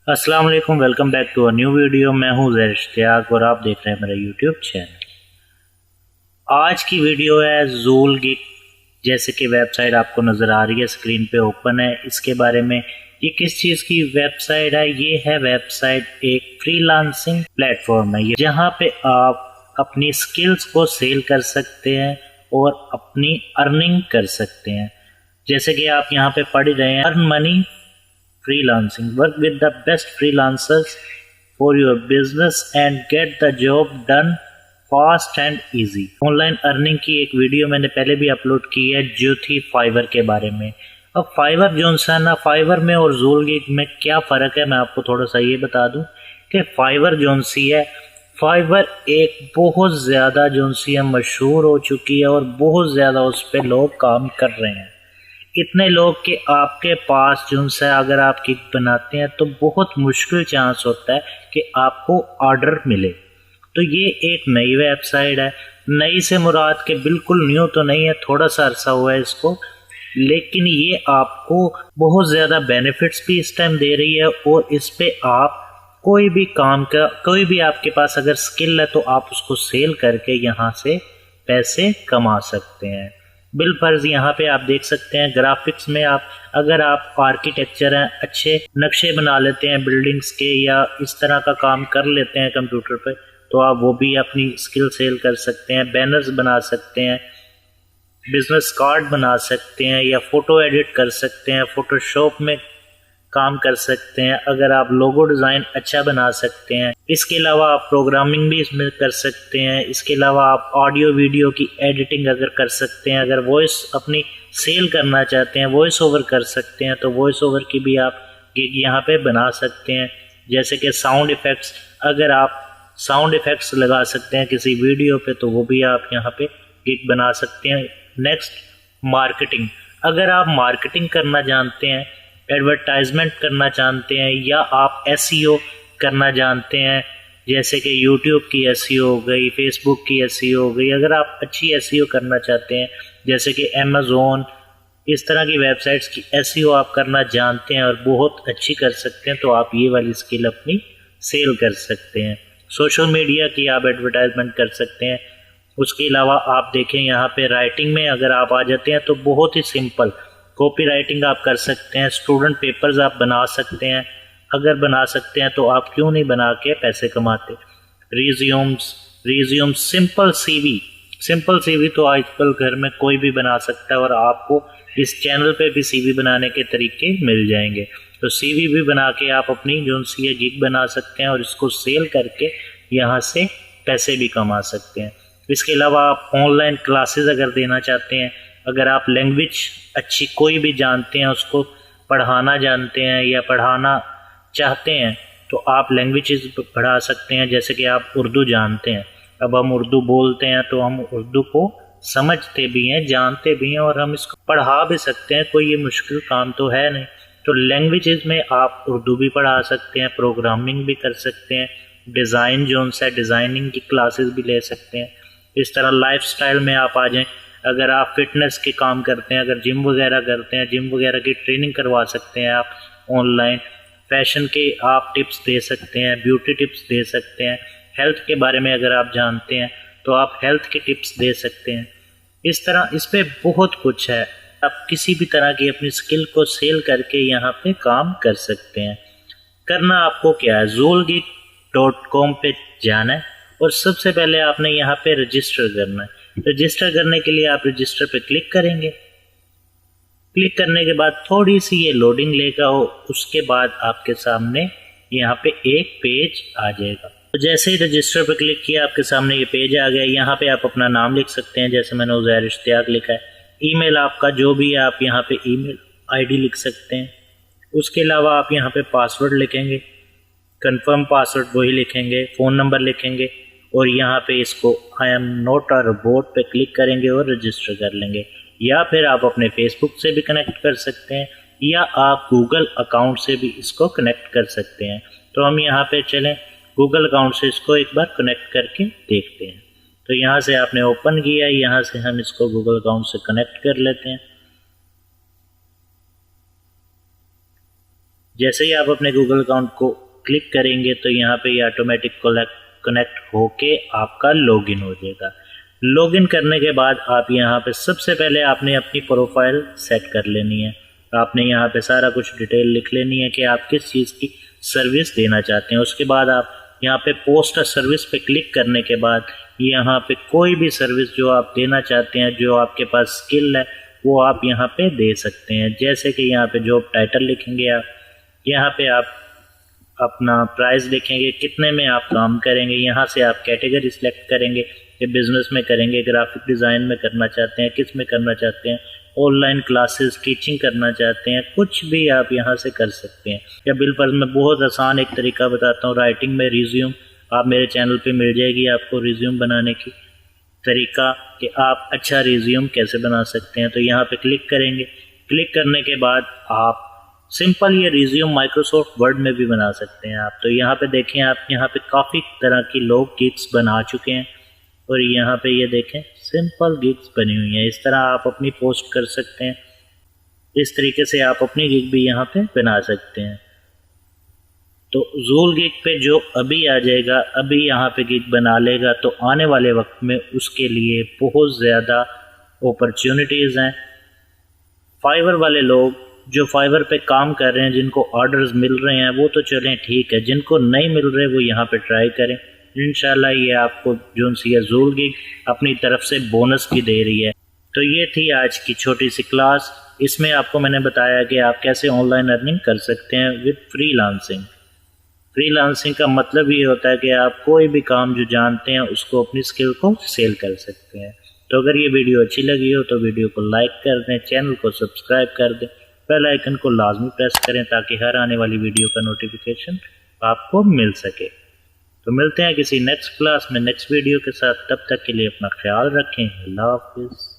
अस्सलाम वालेकुम, welcome back to a new video. मैं हूं ज़ैर इश्तियाक और आप देख रहे हैं मेरा यूट्यूब चैनल। आज की वीडियो है ज़ूल गिग, जैसे कि वेबसाइट आपको नज़र आ रही है स्क्रीन पे ओपन है। इसके बारे में ये किस चीज़ की वेबसाइट है? ये है वेबसाइट एक फ्रीलांसिंग प्लेटफॉर्म है जहाँ पे आप अपनी स्किल्स को सेल कर सकते हैं और अपनी अर्निंग कर सकते हैं। जैसे कि आप यहाँ पे पढ़ रहे हैं, earn money freelancing, work with the best freelancers for your business and get the job done fast and easy। Online earning की एक वीडियो मैंने पहले भी अपलोड की है जो थी फाइवर के बारे में। अब फाइवर जो है ना, फाइवर में और ज़ूल गिग में क्या फ़र्क है मैं आपको थोड़ा सा ये बता दूं कि फाइवर जो सी है, फाइवर एक बहुत ज़्यादा जो सी है मशहूर हो चुकी है और बहुत ज़्यादा उस पर लोग काम कर रहे हैं। इतने लोग कि आपके पास जो है अगर आप गिग बनाते हैं तो बहुत मुश्किल चांस होता है कि आपको ऑर्डर मिले। तो ये एक नई वेबसाइट है। नई से मुराद के बिल्कुल न्यू तो नहीं है, थोड़ा सा अरसा हुआ है इसको, लेकिन ये आपको बहुत ज़्यादा बेनिफिट्स भी इस टाइम दे रही है। और इस पे आप कोई भी काम का, कोई भी आपके पास अगर स्किल है तो आप उसको सेल करके यहाँ से पैसे कमा सकते हैं। बिल फर्ज यहाँ पे आप देख सकते हैं। ग्राफिक्स में आप, अगर आप आर्किटेक्चर हैं, अच्छे नक्शे बना लेते हैं बिल्डिंग्स के या इस तरह का काम कर लेते हैं कंप्यूटर पे, तो आप वो भी अपनी स्किल सेल कर सकते हैं। बैनर्स बना सकते हैं, बिजनेस कार्ड बना सकते हैं या फ़ोटो एडिट कर सकते हैं, फ़ोटोशॉप में काम कर सकते हैं। अगर आप लोगो डिज़ाइन अच्छा बना सकते हैं, इसके अलावा आप प्रोग्रामिंग भी इसमें कर सकते हैं। इसके अलावा आप ऑडियो वीडियो की एडिटिंग अगर कर सकते हैं, अगर वॉइस अपनी सेल करना चाहते हैं, वॉइस ओवर कर सकते हैं, तो वॉइस ओवर की भी आप गिग यहाँ पे बना सकते हैं। जैसे कि साउंड इफ़ेक्ट्स, अगर आप साउंड इफ़ेक्ट्स लगा सकते हैं किसी वीडियो पे तो वो भी आप यहाँ पे गिग बना सकते हैं। Next, marketing. अगर आप मार्केटिंग करना जानते हैं, एडवर्टाइजमेंट करना चाहते हैं या आप एसईओ करना जानते हैं, जैसे कि यूट्यूब की एसईओ हो गई, फेसबुक की एसईओ हो गई, अगर आप अच्छी एसईओ करना चाहते हैं जैसे कि अमेज़ोन, इस तरह की वेबसाइट्स की एसईओ आप करना जानते हैं और बहुत अच्छी कर सकते हैं, तो आप ये वाली स्किल अपनी सेल कर सकते हैं। सोशल मीडिया की आप एडवर्टाइजमेंट कर सकते हैं। उसके अलावा आप देखें यहाँ पे राइटिंग में अगर आप आ जाते हैं तो बहुत ही सिंपल कॉपी राइटिंग आप कर सकते हैं। स्टूडेंट पेपर्स आप बना सकते हैं। अगर बना सकते हैं तो आप क्यों नहीं बना के पैसे कमाते। रिज्यूम, सिंपल सीवी तो आजकल घर में कोई भी बना सकता है और आपको इस चैनल पे भी सीवी बनाने के तरीके मिल जाएंगे। तो सीवी भी बना के आप अपनी जो सी गिग बना सकते हैं और इसको सेल करके यहाँ से पैसे भी कमा सकते हैं। इसके अलावा आप ऑनलाइन क्लासेस अगर देना चाहते हैं, अगर आप लैंग्वेज अच्छी कोई भी जानते हैं, उसको पढ़ाना जानते हैं या पढ़ाना चाहते हैं, तो आप लैंग्वेजेस पढ़ा सकते हैं। जैसे कि आप उर्दू जानते हैं, अब हम उर्दू बोलते हैं तो हम उर्दू को समझते भी हैं, जानते भी हैं और हम इसको पढ़ा भी सकते हैं। कोई ये मुश्किल काम तो है नहीं। तो लैंग्वेजेस में आप उर्दू भी पढ़ा सकते हैं, प्रोग्रामिंग भी कर सकते हैं, डिज़ाइन जो सा डिज़ाइनिंग की क्लासेस भी ले सकते हैं। इस तरह लाइफस्टाइल में आप आ जाएं, अगर आप फिटनेस के काम करते हैं, अगर जिम वगैरह करते हैं, जिम वगैरह की ट्रेनिंग करवा सकते हैं आप ऑनलाइन। फैशन के आप टिप्स दे सकते हैं, ब्यूटी टिप्स दे सकते हैं। हेल्थ के बारे में अगर आप जानते हैं तो आप हेल्थ के टिप्स दे सकते हैं। इस तरह इस पे बहुत कुछ है। आप किसी भी तरह की अपनी स्किल को सेल करके यहाँ पे काम कर सकते हैं। करना आपको क्या है, zoolgig.com पे जाना है और सबसे पहले आपने यहाँ पे रजिस्टर करना है। रजिस्टर करने के लिए आप रजिस्टर पे क्लिक करेंगे। क्लिक करने के बाद थोड़ी सी ये लोडिंग लेगा और उसके बाद आपके सामने यहाँ पे एक पेज आ जाएगा। तो जैसे ही रजिस्टर पे क्लिक किया आपके सामने ये पेज आ गया। यहाँ पे आप अपना नाम लिख सकते हैं, जैसे मैंने ज़ैर इश्तियाक लिखा है। ईमेल आपका जो भी है आप यहाँ पे ईमेल आईडी लिख सकते हैं। उसके अलावा आप यहाँ पे पासवर्ड लिखेंगे, कंफर्म पासवर्ड वही लिखेंगे, फ़ोन नंबर लिखेंगे और यहाँ पे इसको I am not a robot पे क्लिक करेंगे और रजिस्टर कर लेंगे। या फिर आप अपने फेसबुक से भी कनेक्ट कर सकते हैं या आप गूगल अकाउंट से भी इसको कनेक्ट कर सकते हैं। तो हम यहाँ पे चलें, गूगल अकाउंट से इसको एक बार कनेक्ट करके देखते हैं। तो यहाँ से आपने ओपन किया, यहाँ से हम इसको गूगल अकाउंट से कनेक्ट कर लेते हैं। जैसे ही आप अपने गूगल अकाउंट को क्लिक करेंगे तो यहाँ पे ये ऑटोमेटिक कनेक्ट होके आपका लॉगिन हो जाएगा। लॉगिन करने के बाद आप यहाँ पे सबसे पहले आपने अपनी प्रोफाइल सेट कर लेनी है। आपने यहाँ पे सारा कुछ डिटेल लिख लेनी है कि आप किस चीज़ की सर्विस देना चाहते हैं। उसके बाद आप यहाँ पे पोस्ट सर्विस पे क्लिक करने के बाद यहाँ पे कोई भी सर्विस जो आप देना चाहते हैं, जो आपके पास स्किल है, वो आप यहाँ पे दे सकते हैं। जैसे कि यहाँ पे जॉब टाइटल लिखेंगे आप, यहाँ पे आप अपना प्राइस लिखेंगे, कितने में आप काम करेंगे। यहाँ से आप कैटेगरी सिलेक्ट करेंगे कि बिजनेस में करेंगे, ग्राफिक डिज़ाइन में करना चाहते हैं, किस में करना चाहते हैं, ऑनलाइन क्लासेस टीचिंग करना चाहते हैं, कुछ भी आप यहाँ से कर सकते हैं। या बिलफर्ज में बहुत आसान एक तरीका बताता हूँ, राइटिंग में रिज्यूम आप मेरे चैनल पे मिल जाएगी आपको रिज्यूम बनाने की तरीका कि आप अच्छा रिज्यूम कैसे बना सकते हैं। तो यहाँ पे क्लिक करेंगे। क्लिक करने के बाद आप सिंपल ये रिज्यूम माइक्रोसॉफ्ट वर्ड में भी बना सकते हैं आप। तो यहाँ पे देखें, आप यहाँ पे काफ़ी तरह की लोग गिग्स बना चुके हैं और यहाँ पे ये देखें सिंपल गिग्स बनी हुई हैं। इस तरह आप अपनी पोस्ट कर सकते हैं। इस तरीके से आप अपनी गिग भी यहाँ पे बना सकते हैं। तो ज़ूल गिग पे जो अभी आ जाएगा, अभी यहाँ पे गिग बना लेगा तो आने वाले वक्त में उसके लिए बहुत ज़्यादा अपॉर्चुनिटीज़ हैं। फाइवर वाले लोग जो फाइवर पे काम कर रहे हैं, जिनको ऑर्डर्स मिल रहे हैं, वो तो चलें ठीक है, जिनको नहीं मिल रहे वो यहाँ पे ट्राई करें। इंशाल्लाह ये आपको जो सी है ज़ूल गिग अपनी तरफ से बोनस भी दे रही है। तो ये थी आज की छोटी सी क्लास। इसमें आपको मैंने बताया कि आप कैसे ऑनलाइन अर्निंग कर सकते हैं विद फ्रीलांसिंग। फ्रीलांसिंग का मतलब ये होता है कि आप कोई भी काम जो जानते हैं उसको अपनी स्किल को सेल कर सकते हैं। तो अगर ये वीडियो अच्छी लगी हो तो वीडियो को लाइक कर दें, चैनल को सब्सक्राइब कर दें, बेल आइकन को लाजमी प्रेस करें ताकि हर आने वाली वीडियो का नोटिफिकेशन आपको मिल सके। तो मिलते हैं किसी नेक्स्ट क्लास में नेक्स्ट वीडियो के साथ। तब तक के लिए अपना ख्याल रखें। अल्लाह हाफिज़।